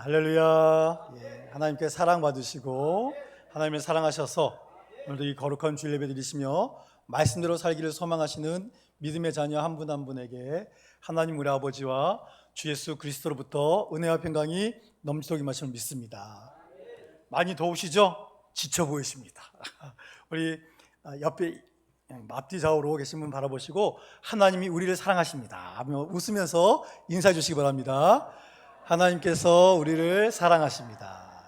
할렐루야. 하나님께 사랑받으시고 하나님을 사랑하셔서 오늘도 이 거룩한 주일 예배 드리시며 말씀대로 살기를 소망하시는 믿음의 자녀 한 분 한 분에게 하나님 우리 아버지와 주 예수 그리스도로부터 은혜와 평강이 넘치도록 임하심을 믿습니다. 많이 더우시죠? 지쳐 보이십니다. 우리 옆에 앞뒤 좌우로 계신 분 바라보시고 하나님이 우리를 사랑하십니다 하며 웃으면서 인사해 주시기 바랍니다. 하나님께서 우리를 사랑하십니다.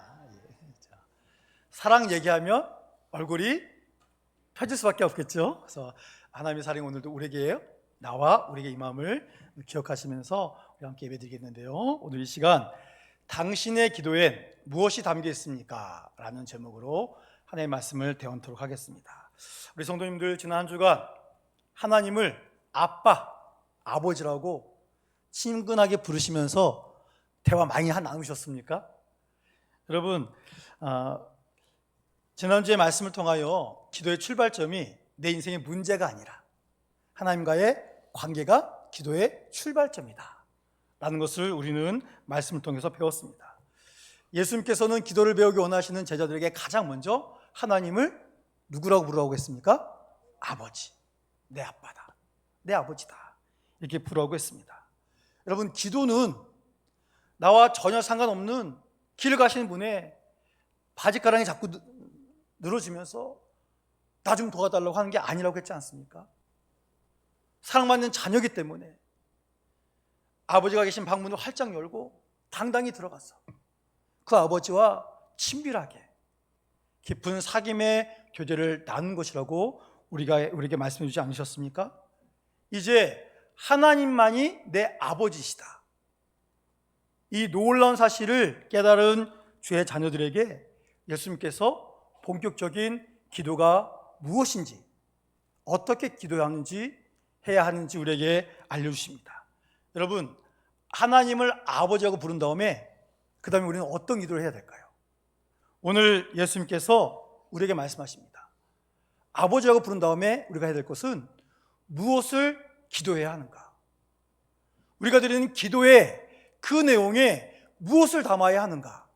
사랑 얘기하면 얼굴이 펴질 수밖에 없겠죠. 그래서 하나님의 사랑이 오늘도 우리에게 나와 우리에게 이 마음을 기억하시면서 우리 함께 예배드리겠는데요. 오늘 이 시간 당신의 기도엔 무엇이 담겨 있습니까? 라는 제목으로 하나님의 말씀을 대언토록 하겠습니다. 우리 성도님들 지난 한 주간 하나님을 아빠, 아버지라고 친근하게 부르시면서 대화 많이 나누셨습니까? 여러분, 지난주의 말씀을 통하여 기도의 출발점이 내 인생의 문제가 아니라 하나님과의 관계가 기도의 출발점이다 라는 것을 우리는 말씀을 통해서 배웠습니다. 예수님께서는 기도를 배우기 원하시는 제자들에게 가장 먼저 하나님을 누구라고 부르라고 했습니까? 아버지, 내 아빠다, 내 아버지다 이렇게 부르라고 했습니다. 여러분, 기도는 나와 전혀 상관없는 길 가시는 분의 바지가랑이 자꾸 늘어지면서 나 좀 도와달라고 하는 게 아니라고 했지 않습니까? 사랑받는 자녀이기 때문에 아버지가 계신 방문을 활짝 열고 당당히 들어가서 그 아버지와 친밀하게 깊은 사귐의 교제를 나눈 것이라고 우리에게 말씀해 주지 않으셨습니까? 이제 하나님만이 내 아버지시다, 이 놀라운 사실을 깨달은 주의 자녀들에게 예수님께서 본격적인 기도가 무엇인지, 어떻게 기도해야 하는지 우리에게 알려주십니다. 여러분, 하나님을 아버지라고 부른 다음에 그 다음에 우리는 어떤 기도를 해야 될까요? 오늘 예수님께서 우리에게 말씀하십니다. 아버지라고 부른 다음에 우리가 해야 될 것은 무엇을 기도해야 하는가? 우리가 드리는 기도의 그 내용에 무엇을 담아야 하는가?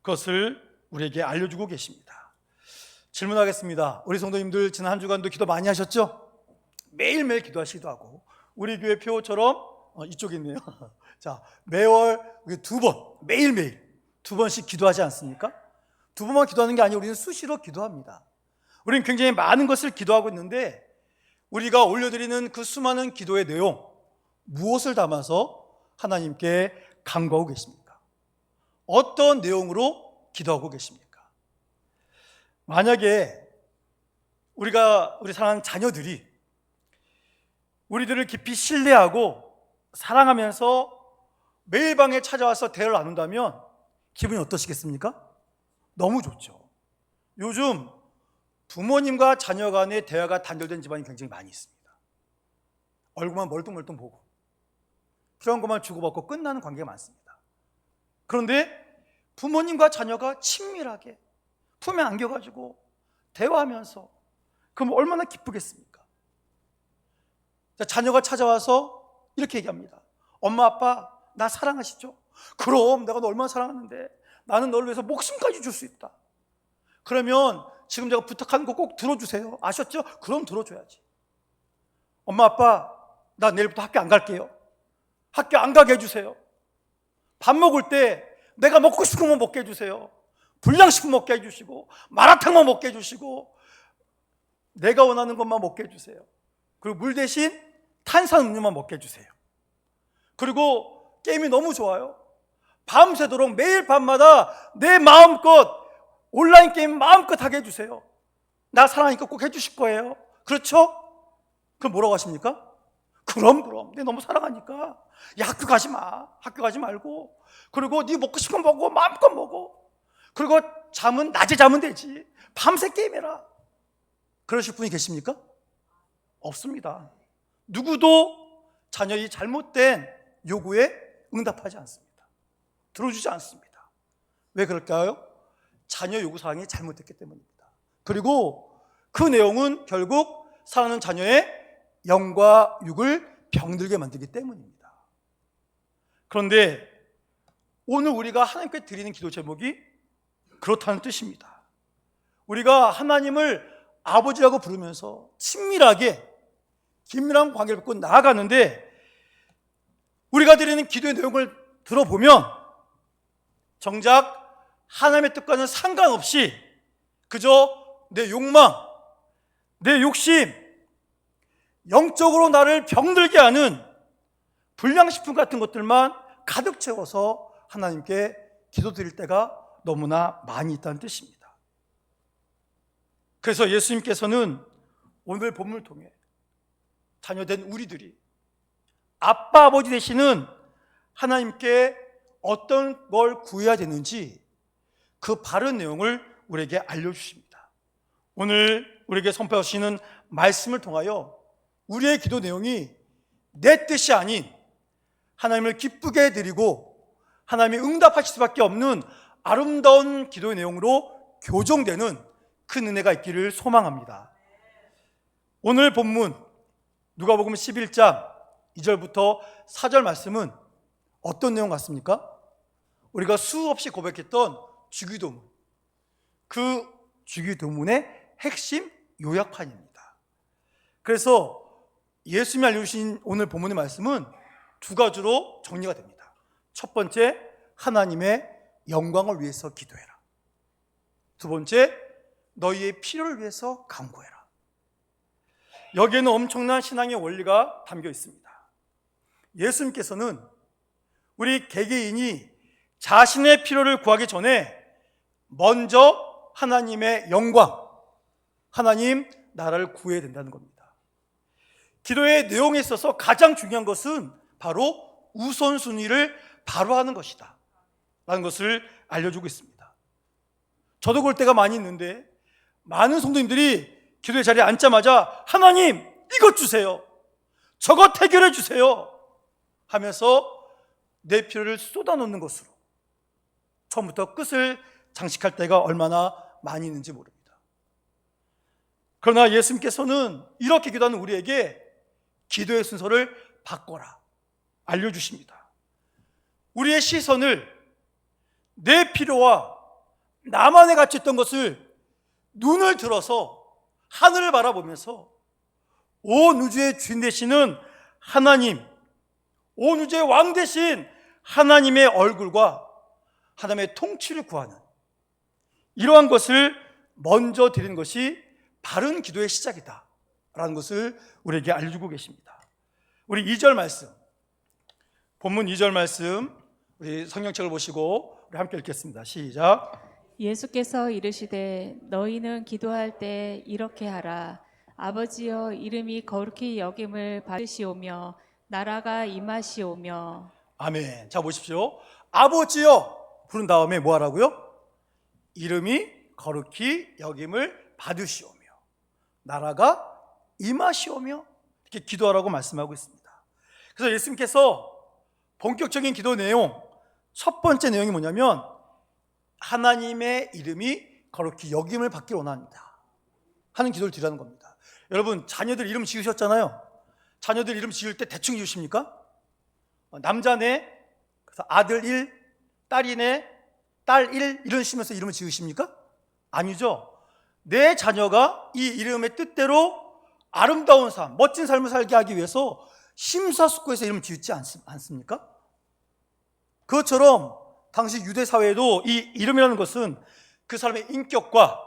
그것을 우리에게 알려주고 계십니다. 질문하겠습니다. 우리 성도님들 지난 한 주간도 기도 많이 하셨죠? 매일매일 기도하시기도 하고 우리 교회 표처럼 이쪽에 있네요. 자, 매월 매일매일 2번씩 기도하지 않습니까? 2번만 기도하는 게 아니고 우리는 수시로 기도합니다. 우리는 굉장히 많은 것을 기도하고 있는데 우리가 올려드리는 그 수많은 기도의 내용, 무엇을 담아서 하나님께 간구하고 계십니까? 어떤 내용으로 기도하고 계십니까? 만약에 우리 사랑하는 자녀들이 우리들을 깊이 신뢰하고 사랑하면서 매일 방에 찾아와서 대화를 나눈다면 기분이 어떠시겠습니까? 너무 좋죠. 요즘 부모님과 자녀 간의 대화가 단절된 집안이 굉장히 많이 있습니다. 얼굴만 멀뚱멀뚱 보고 필요한 것만 주고받고 끝나는 관계가 많습니다. 그런데 부모님과 자녀가 친밀하게 품에 안겨가지고 대화하면서 그럼 얼마나 기쁘겠습니까? 자녀가 찾아와서 이렇게 얘기합니다. 엄마, 아빠, 나 사랑하시죠? 그럼 내가 너 얼마나 사랑하는데 나는 너를 위해서 목숨까지 줄 수 있다. 그러면 지금 제가 부탁하는 거 꼭 들어주세요. 아셨죠? 그럼 들어줘야지. 엄마, 아빠, 나 내일부터 학교 안 갈게요. 학교 안 가게 해주세요. 밥 먹을 때 내가 먹고 싶은 것만 먹게 해주세요. 불량식품 먹게 해주시고 마라탕만 먹게 해주시고 내가 원하는 것만 먹게 해주세요. 그리고 물 대신 탄산음료만 먹게 해주세요. 그리고 게임이 너무 좋아요. 밤새도록 매일 밤마다 내 마음껏 온라인 게임 마음껏 하게 해주세요. 나 사랑하니까 꼭 해주실 거예요. 그렇죠? 그럼 뭐라고 하십니까? 그럼 내 너무 사랑하니까 야, 학교 가지 마. 학교 가지 말고 그리고 네 먹고 싶은 거 먹어. 마음껏 먹어. 그리고 잠은 낮에 자면 되지. 밤새 게임해라. 그러실 분이 계십니까? 없습니다. 누구도 자녀의 잘못된 요구에 응답하지 않습니다. 들어주지 않습니다. 왜 그럴까요? 자녀 요구사항이 잘못됐기 때문입니다. 그리고 그 내용은 결국 사랑하는 자녀의 영과 육을 병들게 만들기 때문입니다. 그런데 오늘 우리가 하나님께 드리는 기도 제목이 그렇다는 뜻입니다. 우리가 하나님을 아버지라고 부르면서 친밀하게 긴밀한 관계를 맺고 나아가는데, 우리가 드리는 기도의 내용을 들어보면 정작 하나님의 뜻과는 상관없이 그저 내 욕망, 내 욕심, 영적으로 나를 병들게 하는 불량식품 같은 것들만 가득 채워서 하나님께 기도드릴 때가 너무나 많이 있다는 뜻입니다. 그래서 예수님께서는 오늘 본문을 통해 자녀된 우리들이 아빠 아버지 되시는 하나님께 어떤 걸 구해야 되는지 그 바른 내용을 우리에게 알려주십니다. 오늘 우리에게 선포하시는 말씀을 통하여 우리의 기도 내용이 내 뜻이 아닌 하나님을 기쁘게 해드리고 하나님이 응답하실 수밖에 없는 아름다운 기도의 내용으로 교정되는 큰 은혜가 있기를 소망합니다. 오늘 본문 누가복음 11장 2절부터 4절 말씀은 어떤 내용 같습니까? 우리가 수없이 고백했던 주기도문, 그 주기도문의 핵심 요약판입니다. 그래서 예수님이 알려주신 오늘 본문의 말씀은 두 가지로 정리가 됩니다. 첫 번째, 하나님의 영광을 위해서 기도해라. 두 번째, 너희의 필요를 위해서 간구해라. 여기에는 엄청난 신앙의 원리가 담겨 있습니다. 예수님께서는 우리 개개인이 자신의 필요를 구하기 전에 먼저 하나님의 영광, 하나님 나라를 구해야 된다는 겁니다. 기도의 내용에 있어서 가장 중요한 것은 바로 우선순위를 바로 하는 것이다 라는 것을 알려주고 있습니다. 저도 그럴 때가 많이 있는데, 많은 성도님들이 기도의 자리에 앉자마자 하나님 이것 주세요, 저것 해결해 주세요 하면서 내 필요를 쏟아놓는 것으로 처음부터 끝을 장식할 때가 얼마나 많이 있는지 모릅니다. 그러나 예수님께서는 이렇게 기도하는 우리에게 기도의 순서를 바꿔라 알려주십니다. 우리의 시선을 내 필요와 나만의 가치 있던 것을 눈을 들어서 하늘을 바라보면서 온 우주의 주인 되시는 하나님, 온 우주의 왕 되신 하나님의 얼굴과 하나님의 통치를 구하는 이러한 것을 먼저 드리는 것이 바른 기도의 시작이다 라는 것을 우리에게 알려주고 계십니다. 우리 2절 말씀, 본문 2절 말씀 우리 성경책을 보시고 우리 함께 읽겠습니다. 시작. 예수께서 이르시되 너희는 기도할 때 이렇게 하라. 아버지여, 이름이 거룩히 여김을 받으시오며 나라가 임하시오며. 아멘. 자 보십시오. 아버지여 부른 다음에 뭐 하라고요? 이름이 거룩히 여김을 받으시오며 나라가 임하시오며 이렇게 기도하라고 말씀하고 있습니다. 그래서 예수님께서 본격적인 기도 내용 첫 번째 내용이 뭐냐면 하나님의 이름이 거룩히 여김을 받기를 원합니다 하는 기도를 드리라는 겁니다. 여러분, 자녀들 이름 지으셨잖아요. 자녀들 이름 지을 때 대충 지으십니까? 남자네, 그래서 아들 1, 딸이네, 딸 1 이런 식으로 이름을 지으십니까? 아니죠. 내 자녀가 이 이름의 뜻대로 아름다운 삶, 멋진 삶을 살게 하기 위해서 심사숙고해서 이름을 지었지 않습니까? 그것처럼 당시 유대 사회에도 이 이름이라는 것은 그 사람의 인격과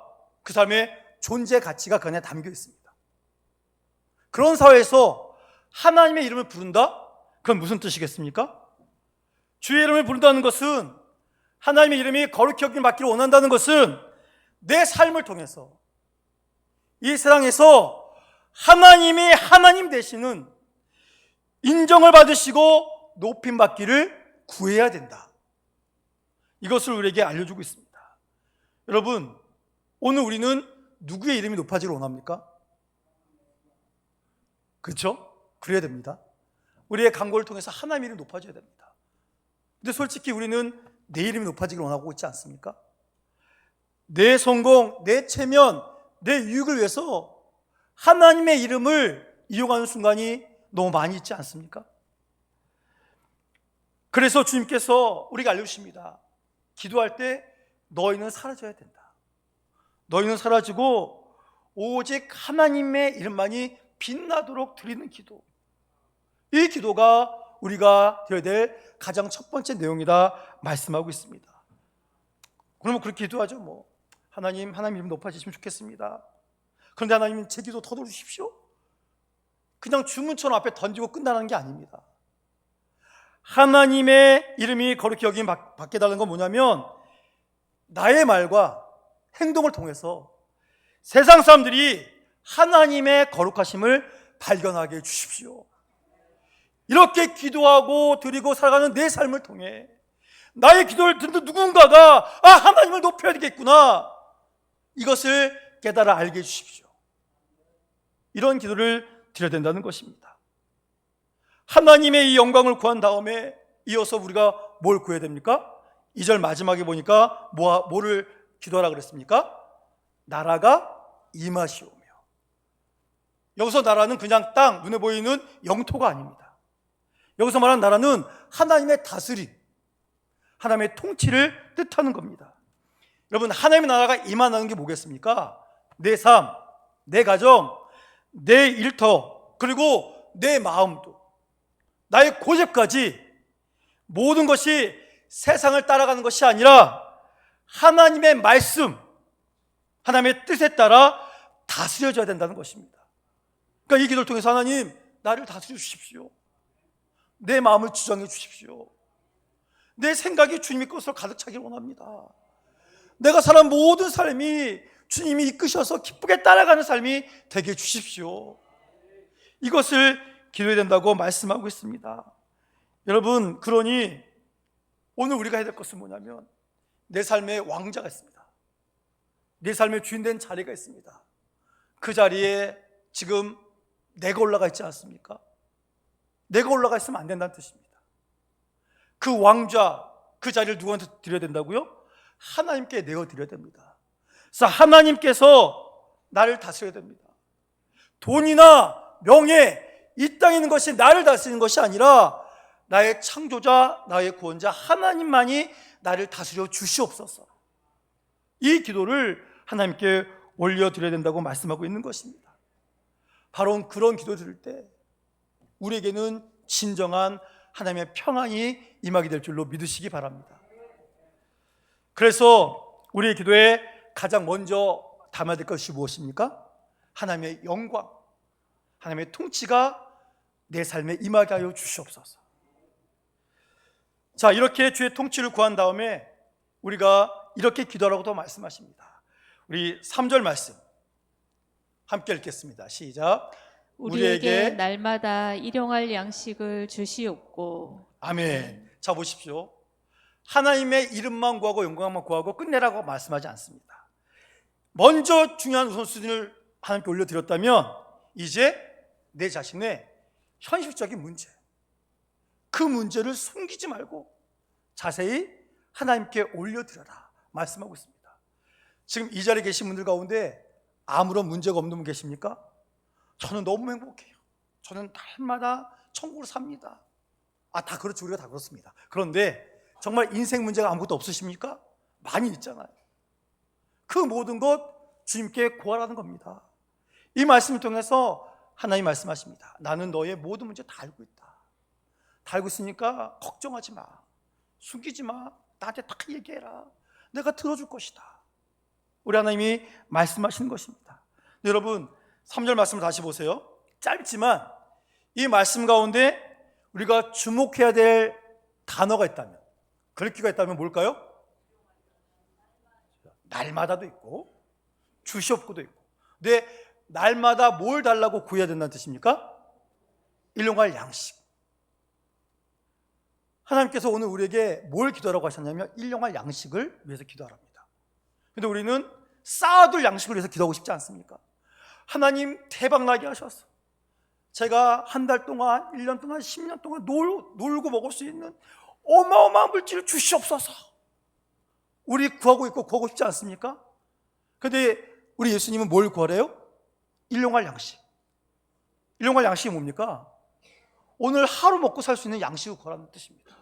그 사람의 존재 가치가 그 안에 담겨 있습니다. 그런 사회에서 하나님의 이름을 부른다? 그건 무슨 뜻이겠습니까? 주의 이름을 부른다는 것은, 하나님의 이름이 거룩히 여김을 받기를 원한다는 것은 내 삶을 통해서 이 세상에서 하나님이 하나님 되시는 인정을 받으시고 높임 받기를 구해야 된다. 이것을 우리에게 알려주고 있습니다. 여러분, 오늘 우리는 누구의 이름이 높아지길 원합니까? 그렇죠? 그래야 됩니다. 우리의 간구를 통해서 하나님의 이름이 높아져야 됩니다. 근데 솔직히 우리는 내 이름이 높아지길 원하고 있지 않습니까? 내 성공, 내 체면, 내 유익을 위해서 하나님의 이름을 이용하는 순간이 너무 많이 있지 않습니까? 그래서 주님께서 우리가 알려주십니다. 기도할 때 너희는 사라져야 된다. 너희는 사라지고 오직 하나님의 이름만이 빛나도록 드리는 기도. 이 기도가 우리가 드려야 될 가장 첫 번째 내용이다 말씀하고 있습니다. 그러면 그렇게 기도하죠. 뭐 하나님 이름 높아지시면 좋겠습니다. 그런데 하나님 제 기도 터들어주십시오. 그냥 주문처럼 앞에 던지고 끝나는 게 아닙니다. 하나님의 이름이 거룩히 여김 받게 달라는 건 뭐냐면 나의 말과 행동을 통해서 세상 사람들이 하나님의 거룩하심을 발견하게 해주십시오. 이렇게 기도하고 드리고 살아가는 내 삶을 통해 나의 기도를 듣는 누군가가 하나님을 높여야 되겠구나, 이것을 깨달아 알게 해주십시오. 이런 기도를 드려야 된다는 것입니다. 하나님의 이 영광을 구한 다음에 이어서 우리가 뭘 구해야 됩니까? 2절 마지막에 보니까 뭐를 기도하라 그랬습니까? 나라가 임하시오며. 여기서 나라는 그냥 땅, 눈에 보이는 영토가 아닙니다. 여기서 말하는 나라는 하나님의 다스림, 하나님의 통치를 뜻하는 겁니다. 여러분, 하나님의 나라가 임하는 게 뭐겠습니까? 내 삶, 내 가정, 내 일터, 그리고 내 마음도, 나의 고집까지 모든 것이 세상을 따라가는 것이 아니라 하나님의 말씀, 하나님의 뜻에 따라 다스려져야 된다는 것입니다. 그러니까 이 기도를 통해서 하나님, 나를 다스려 주십시오. 내 마음을 주장해 주십시오. 내 생각이 주님의 것으로 가득 차기를 원합니다. 내가 살아온 모든 삶이 주님이 이끄셔서 기쁘게 따라가는 삶이 되게 해 주십시오. 이것을 기도해야 된다고 말씀하고 있습니다. 여러분, 그러니 오늘 우리가 해야 될 것은 뭐냐면 내 삶에 왕자가 있습니다. 내 삶의 주인된 자리가 있습니다. 그 자리에 지금 내가 올라가 있지 않습니까? 내가 올라가 있으면 안 된다는 뜻입니다. 그 왕좌, 그 자리를 누구한테 드려야 된다고요? 하나님께 내어드려야 됩니다. 그래서 하나님께서 나를 다스려야 됩니다. 돈이나 명예, 이 땅에 있는 것이 나를 다스리는 것이 아니라 나의 창조자, 나의 구원자 하나님만이 나를 다스려 주시옵소서. 이 기도를 하나님께 올려드려야 된다고 말씀하고 있는 것입니다. 바로 그런 기도 드릴 때 우리에게는 진정한 하나님의 평안이 임하게 될 줄로 믿으시기 바랍니다. 그래서 우리의 기도에 가장 먼저 담아야 될 것이 무엇입니까? 하나님의 영광, 하나님의 통치가 내 삶에 임하게 하여 주시옵소서. 자, 이렇게 주의 통치를 구한 다음에 우리가 이렇게 기도하라고도 말씀하십니다. 우리 3절 말씀 함께 읽겠습니다. 시작. 우리에게 날마다 일용할 양식을 주시옵고. 아멘. 자, 보십시오. 하나님의 이름만 구하고 영광만 구하고 끝내라고 말씀하지 않습니다. 먼저 중요한 우선순위를 하나님께 올려드렸다면 이제 내 자신의 현실적인 문제, 그 문제를 숨기지 말고 자세히 하나님께 올려드려라 말씀하고 있습니다. 지금 이 자리에 계신 분들 가운데 아무런 문제가 없는 분 계십니까? 저는 너무 행복해요. 저는 날마다 천국으로 삽니다. 다 그렇죠. 우리가 다 그렇습니다. 그런데 정말 인생 문제가 아무것도 없으십니까? 많이 있잖아요. 그 모든 것 주님께 구하라는 겁니다. 이 말씀을 통해서 하나님 말씀하십니다. 나는 너의 모든 문제 다 알고 있다. 다 알고 있으니까 걱정하지 마. 숨기지 마. 나한테 다 얘기해라. 내가 들어줄 것이다. 우리 하나님이 말씀하시는 것입니다. 여러분, 3절 말씀을 다시 보세요. 짧지만 이 말씀 가운데 우리가 주목해야 될 단어가 있다면, 글귀가 있다면 뭘까요? 날마다도 있고 주시옵고도 있고. 근데 날마다 뭘 달라고 구해야 된다는 뜻입니까? 일용할 양식. 하나님께서 오늘 우리에게 뭘 기도하라고 하셨냐면 일용할 양식을 위해서 기도하랍니다. 근데 우리는 쌓아둘 양식을 위해서 기도하고 싶지 않습니까? 하나님 대박 나게 하셔서 제가 한 달 동안, 1년 동안, 10년 동안 놀고 먹을 수 있는 어마어마한 물질을 주시옵소서. 우리 구하고 있고 구하고 싶지 않습니까? 그런데 우리 예수님은 뭘 구하래요? 일용할 양식. 일용할 양식이 뭡니까? 오늘 하루 먹고 살 수 있는 양식을 구하라는 뜻입니다.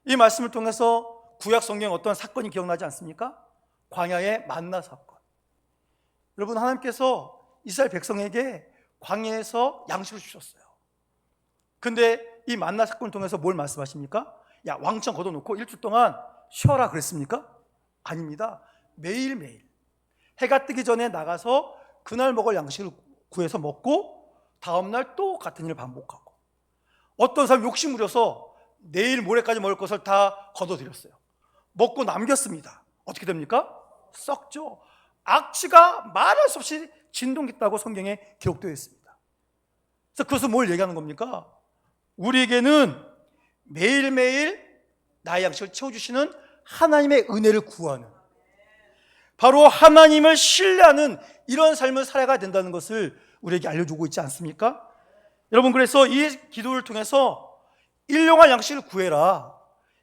이 말씀을 통해서 구약 성경에 어떤 사건이 기억나지 않습니까? 광야의 만나 사건. 여러분, 하나님께서 이스라엘 백성에게 광야에서 양식을 주셨어요. 근데 이 만나 사건을 통해서 뭘 말씀하십니까? 야, 왕창 걷어놓고 일주일 동안 쉬어라 그랬습니까? 아닙니다. 매일매일 해가 뜨기 전에 나가서 그날 먹을 양식을 구해서 먹고 다음날 또 같은 일을 반복하고, 어떤 사람 욕심 부려서 내일 모레까지 먹을 것을 다 걷어들였어요. 먹고 남겼습니다. 어떻게 됩니까? 썩죠. 악취가 말할 수 없이 진동했다고 성경에 기록되어 있습니다. 그래서 그것은 뭘 얘기하는 겁니까? 우리에게는 매일매일 나의 양식을 채워주시는 하나님의 은혜를 구하는, 바로 하나님을 신뢰하는 이런 삶을 살아가야 된다는 것을 우리에게 알려주고 있지 않습니까? 여러분, 그래서 이 기도를 통해서 일용할 양식을 구해라,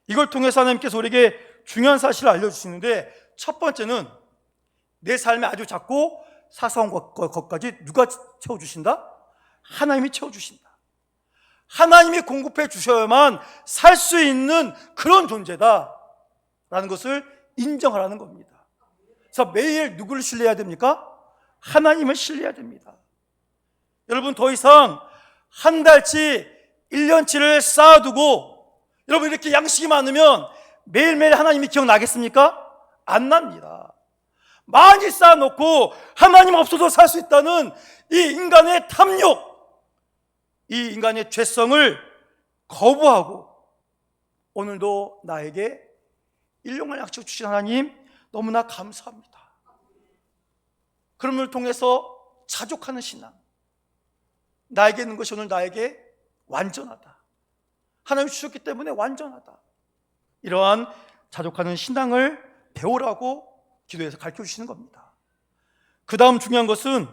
이걸 통해서 하나님께서 우리에게 중요한 사실을 알려주시는데, 첫 번째는 내 삶에 아주 작고 사소한 것까지 누가 채워주신다? 하나님이 채워주신다. 하나님이 공급해 주셔야만 살 수 있는 그런 존재다 라는 것을 인정하라는 겁니다. 그래서 매일 누구를 신뢰해야 됩니까? 하나님을 신뢰해야 됩니다. 여러분, 더 이상 한 달치 1년치를 쌓아두고 여러분 이렇게 양식이 많으면 매일매일 하나님이 기억나겠습니까? 안 납니다. 많이 쌓아놓고 하나님 없어도 살 수 있다는 이 인간의 탐욕, 이 인간의 죄성을 거부하고, 오늘도 나에게 일용할 양식을 주신 하나님 너무나 감사합니다. 그럼을 통해서 자족하는 신앙, 나에게 있는 것이 오늘 나에게 완전하다, 하나님이 주셨기 때문에 완전하다, 이러한 자족하는 신앙을 배우라고 기도해서 가르쳐 주시는 겁니다. 그 다음 중요한 것은,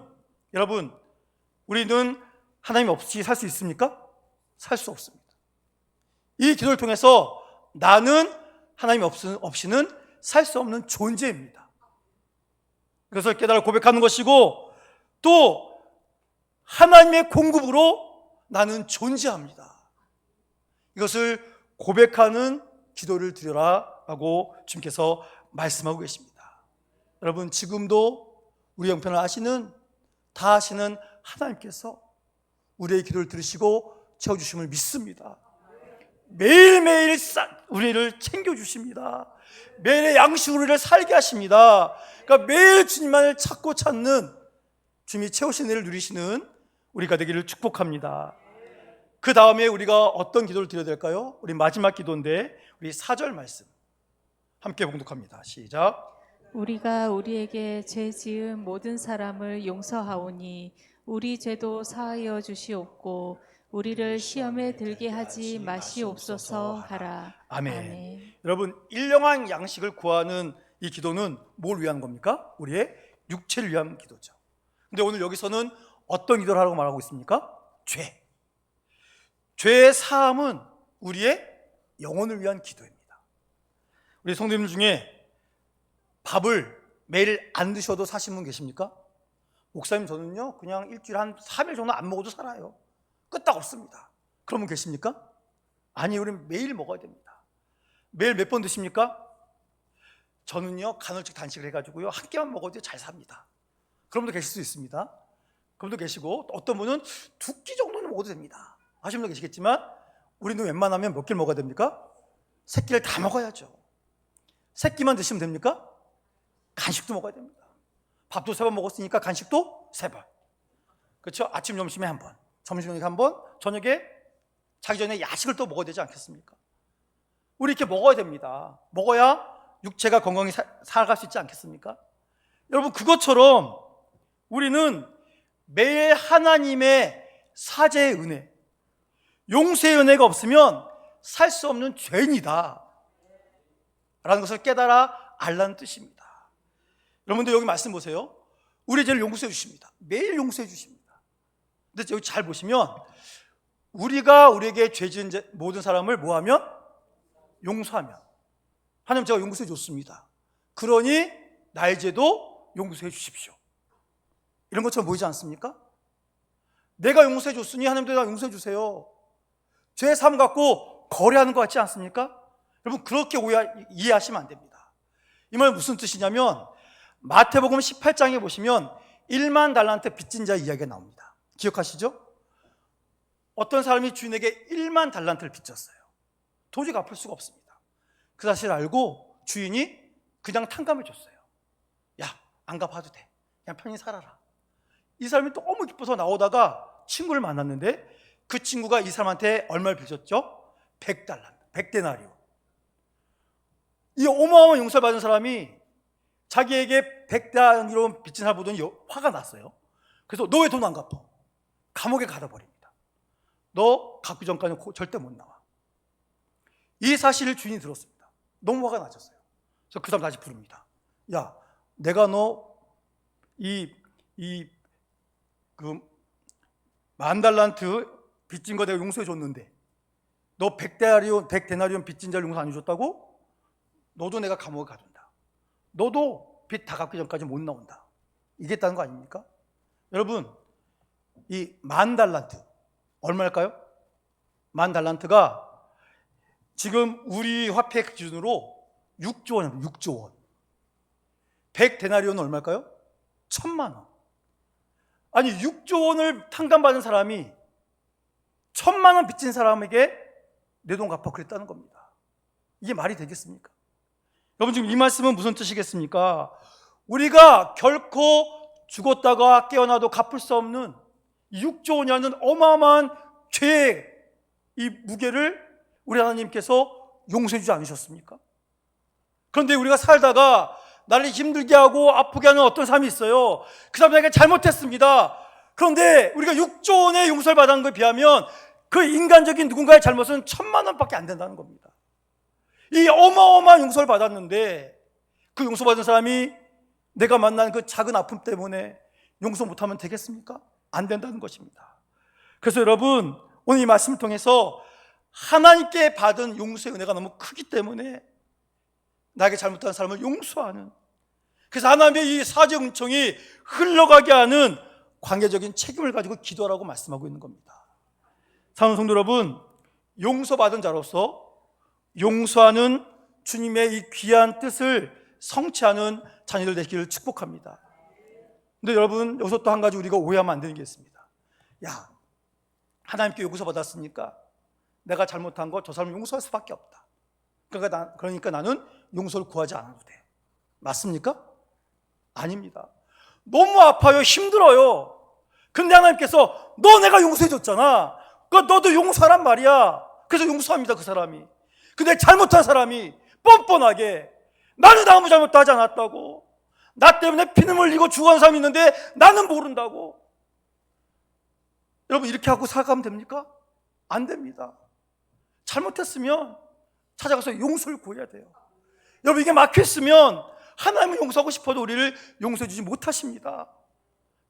여러분, 우리는 하나님 없이 살 수 있습니까? 살 수 없습니다. 이 기도를 통해서 나는 하나님 없이는 살 수 없는 존재입니다. 그래서 깨달아 고백하는 것이고, 또 하나님의 공급으로 나는 존재합니다. 이것을 고백하는 기도를 드려라 라고 주님께서 말씀하고 계십니다. 여러분, 지금도 우리 형편을 다 아시는 하나님께서 우리의 기도를 들으시고 채워주심을 믿습니다. 매일매일 우리를 챙겨주십니다. 매일의 양식으로 우리를 살게 하십니다. 그러니까 매일 주님만을 찾고 찾는, 주님이 채우신 은혜를 누리시는 우리가 되기를 축복합니다. 그 다음에 우리가 어떤 기도를 드려야 될까요? 우리 마지막 기도인데, 우리 4절 말씀 함께 봉독합니다. 시작. 우리가 우리에게 죄 지은 모든 사람을 용서하오니 우리 죄도 사하여 주시옵고 우리를 시험에 들게 하지 마시옵소서 하라. 아멘. 여러분, 일용할 양식을 구하는 이 기도는 뭘 위한 겁니까? 우리의 육체를 위한 기도죠. 근데 오늘 여기서는 어떤 기도를 하라고 말하고 있습니까? 죄의 사함은 우리의 영혼을 위한 기도입니다. 우리 성도님들 중에 밥을 매일 안 드셔도 사신 분 계십니까? 목사님, 저는요 그냥 일주일에 한 3일 정도 안 먹어도 살아요. 끄떡 없습니다. 그런 분 계십니까? 아니, 우리는 매일 먹어야 됩니다. 매일 몇 번 드십니까? 저는요 간헐적 단식을 해가지고요 한 끼만 먹어도 잘 삽니다. 그런 분도 계실 수 있습니다. 그런 분도 계시고, 어떤 분은 2끼 정도는 먹어도 됩니다 하시는 분도 계시겠지만, 우리는 웬만하면 몇 끼를 먹어야 됩니까? 3끼를 다 먹어야죠. 3끼만 드시면 됩니까? 간식도 먹어야 됩니다. 밥도 3번 먹었으니까 간식도 3번. 그렇죠? 아침, 점심에 1번, 점심에 1번, 저녁에 자기 전에 야식을 또 먹어야 되지 않겠습니까? 우리 이렇게 먹어야 됩니다. 먹어야 육체가 건강히 살아갈 수 있지 않겠습니까? 여러분, 그것처럼 우리는 매일 하나님의 사죄의 은혜, 용서의 은혜가 없으면 살 수 없는 죄인이다 라는 것을 깨달아 알라는 뜻입니다. 여러분들 여기 말씀 보세요. 우리의 죄를 용서해 주십니다. 매일 용서해 주십니다. 근데 여기 잘 보시면, 우리가 우리에게 죄 지은 모든 사람을 뭐하면? 용서하면, 하나님 제가 용서해 줬습니다, 그러니 나의 죄도 용서해 주십시오, 이런 것처럼 보이지 않습니까? 내가 용서해 줬으니 하나님도 나 용서해 주세요, 죄 사함 갖고 거래하는 것 같지 않습니까? 여러분 그렇게 이해하시면 안 됩니다. 이 말 무슨 뜻이냐면 마태복음 18장에 보시면 1만 달란트 빚진 자 이야기가 나옵니다. 기억하시죠? 어떤 사람이 주인에게 1만 달란트를 빚졌어요. 도저히 갚을 수가 없습니다. 그 사실을 알고 주인이 그냥 탕감해 줬어요. 야, 안 갚아도 돼. 그냥 편히 살아라. 이 사람이 너무 기뻐서 나오다가 친구를 만났는데 그 친구가 이 사람한테 얼마를 빚었죠? 100달란트, 100데나리온. 이 어마어마한 용서를 받은 사람이 자기에게 100데나리온 빚진 사람 보더니 화가 났어요. 그래서 너 왜 돈 안 갚아? 감옥에 가둬버립니다. 너 갚기 전까지는 절대 못 나와. 이 사실을 주인이 들었습니다. 너무 화가 나셨어요. 그래서 그 사람 다시 부릅니다. 야, 내가 너 그 10,000달란트 빚진 거 내가 용서해 줬는데 너 100데나리온 빚진 자를 용서 안 해줬다고? 너도 내가 감옥에 가둔다. 너도 빚 다 갚기 전까지 못 나온다. 이겠다는 거 아닙니까? 여러분, 이 10,000달란트 얼마일까요? 10,000달란트가 지금 우리 화폐 기준으로 6조 원입니다. 6조 원. 100데나리온은 얼마일까요? 1,000만 원. 아니 6조 원을 탕감받은 사람이 1,000만 원 빚진 사람에게 내 돈 갚아 그랬다는 겁니다. 이게 말이 되겠습니까? 여러분 지금 이 말씀은 무슨 뜻이겠습니까? 우리가 결코 죽었다가 깨어나도 갚을 수 없는 6조 원이라는 어마어마한 죄의 이 무게를 우리 하나님께서 용서해 주지 않으셨습니까? 그런데 우리가 살다가 나를 힘들게 하고 아프게 하는 어떤 사람이 있어요. 그 사람에게 잘못했습니다. 그런데 우리가 6조 원의 용서를 받은 것에 비하면 그 인간적인 누군가의 잘못은 1,000만 원밖에 안 된다는 겁니다. 이 어마어마한 용서를 받았는데 그 용서받은 사람이 내가 만난 그 작은 아픔 때문에 용서 못하면 되겠습니까? 안 된다는 것입니다. 그래서 여러분 오늘 이 말씀을 통해서 하나님께 받은 용서의 은혜가 너무 크기 때문에 나에게 잘못한 사람을 용서하는, 그래서 하나님의 이 사죄 은총이 흘러가게 하는 관계적인 책임을 가지고 기도하라고 말씀하고 있는 겁니다. 사랑하는 성도 여러분, 용서받은 자로서 용서하는 주님의 이 귀한 뜻을 성취하는 자녀들 되기를 축복합니다. 근데 여러분 여기서 또 한 가지 우리가 오해하면 안 되는 게 있습니다. 야, 하나님께 용서 받았으니까 내가 잘못한 거 저 사람을 용서할 수밖에 없다. 그러니까 나는 용서를 구하지 않아도 돼. 맞습니까? 아닙니다. 너무 아파요. 힘들어요. 근데 하나님께서 너 내가 용서해 줬잖아. 그러니까 너도 용서하란 말이야. 그래서 용서합니다. 그 사람이. 근데 잘못한 사람이 뻔뻔하게 나는 아무 잘못도 하지 않았다고, 나 때문에 피눈물 흘리고 죽어간 사람이 있는데 나는 모른다고. 여러분 이렇게 하고 살아가면 됩니까? 안 됩니다. 잘못했으면 찾아가서 용서를 구해야 돼요. 여러분 이게 막혔으면 하나님은 용서하고 싶어도 우리를 용서해 주지 못하십니다.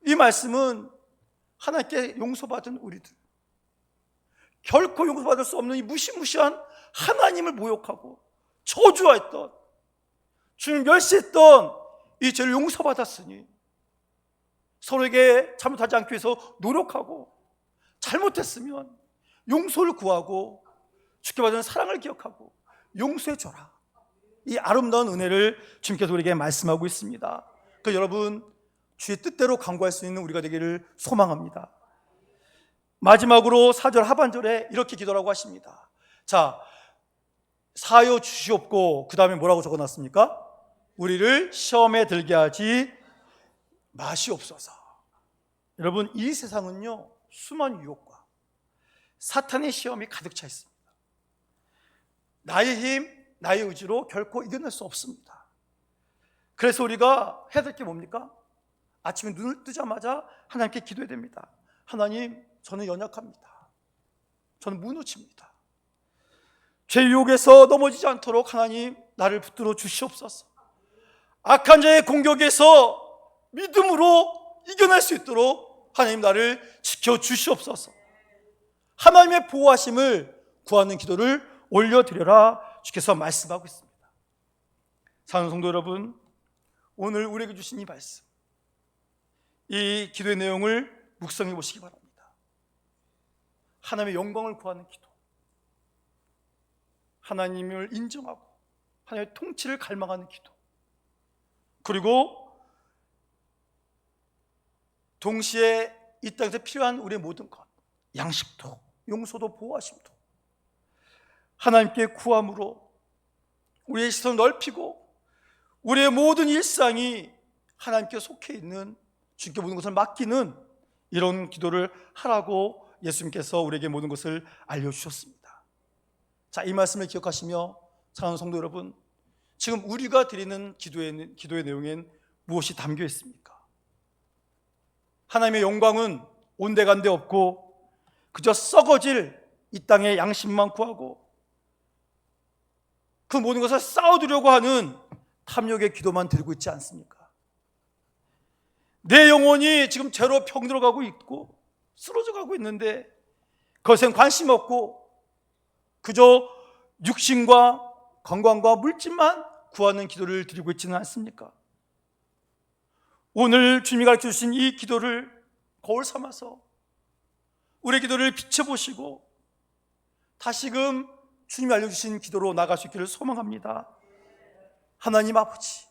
이 말씀은 하나님께 용서받은 우리들, 결코 용서받을 수 없는 이 무시무시한 하나님을 모욕하고 저주했던, 주님을 멸시했던 이 죄를 용서받았으니 서로에게 잘못하지 않기 위해서 노력하고, 잘못했으면 용서를 구하고 주께 받은 사랑을 기억하고 용서해줘라. 이 아름다운 은혜를 주님께서 우리에게 말씀하고 있습니다. 그 여러분 주의 뜻대로 간구할 수 있는 우리가 되기를 소망합니다. 마지막으로 4절 하반절에 이렇게 기도라고 하십니다. 자, 사하여 주시옵고 그 다음에 뭐라고 적어놨습니까? 우리를 시험에 들게 하지 마시옵소서. 여러분 이 세상은요 수많은 유혹과 사탄의 시험이 가득 차 있습니다. 나의 힘, 나의 의지로 결코 이겨낼 수 없습니다. 그래서 우리가 해야 될 게 뭡니까? 아침에 눈을 뜨자마자 하나님께 기도해야 됩니다. 하나님, 저는 연약합니다. 저는 무너집니다. 죄 유혹에서 넘어지지 않도록 하나님 나를 붙들어 주시옵소서. 악한 자의 공격에서 믿음으로 이겨낼 수 있도록 하나님 나를 지켜주시옵소서. 하나님의 보호하심을 구하는 기도를 올려드려라 주께서 말씀하고 있습니다. 사랑하는 성도 여러분, 오늘 우리에게 주신 이 말씀, 이 기도의 내용을 묵상해 보시기 바랍니다. 하나님의 영광을 구하는 기도, 하나님을 인정하고 하나님의 통치를 갈망하는 기도, 그리고 동시에 이 땅에서 필요한 우리의 모든 것, 양식도 용서도 보호하심도 하나님께 구함으로 우리의 시선을 넓히고 우리의 모든 일상이 하나님께 속해 있는 주님께 모든 것을 맡기는 이런 기도를 하라고 예수님께서 우리에게 모든 것을 알려주셨습니다. 자, 이 말씀을 기억하시며 사랑하는 성도 여러분, 지금 우리가 드리는 기도의 내용엔 무엇이 담겨 있습니까? 하나님의 영광은 온데간데 없고 그저 썩어질 이 땅의 양식만 구하고 그 모든 것을 쌓아두려고 하는 탐욕의 기도만 드리고 있지 않습니까? 내 영혼이 지금 죄로 병들어가고 있고 쓰러져 가고 있는데 그것엔 관심 없고 그저 육신과 건강과 물질만 구하는 기도를 드리고 있지는 않습니까? 오늘 주님이 가르쳐 주신 이 기도를 거울 삼아서 우리의 기도를 비춰보시고 다시금 주님이 알려주신 기도로 나아갈 수 있기를 소망합니다. 하나님 아버지,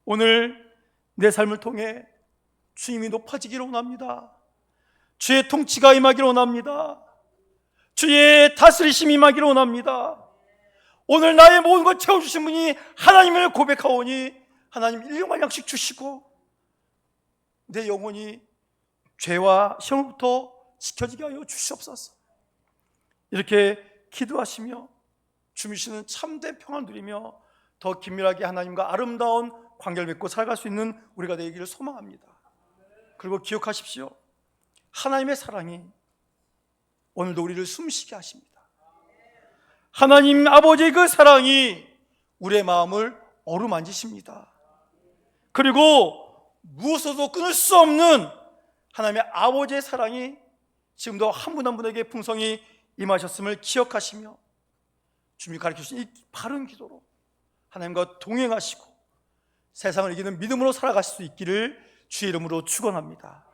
오늘 내 삶을 통해 주님이 높아지기를 원합니다. 주의 통치가 임하기를 원합니다. 주의 다스리심이 임하기를 원합니다. 오늘 나의 모든 걸 채워주신 분이 하나님을 고백하오니 하나님 일용할 양식 주시고 내 영혼이 죄와 시험부터 지켜지게 하여 주시옵소서. 이렇게 기도하시며 주시는 참된 평안을 누리며 더 긴밀하게 하나님과 아름다운 관계를 맺고 살아갈 수 있는 우리가 되기를 소망합니다. 그리고 기억하십시오. 하나님의 사랑이 오늘도 우리를 숨쉬게 하십니다. 하나님 아버지의 그 사랑이 우리의 마음을 어루만지십니다. 그리고 무엇으로도 끊을 수 없는 하나님의 아버지의 사랑이 지금도 한 분 한 분에게 풍성히 임하셨음을 기억하시며 주님이 가르쳐주신 이 바른 기도로 하나님과 동행하시고 세상을 이기는 믿음으로 살아가실 수 있기를 주의 이름으로 축원합니다.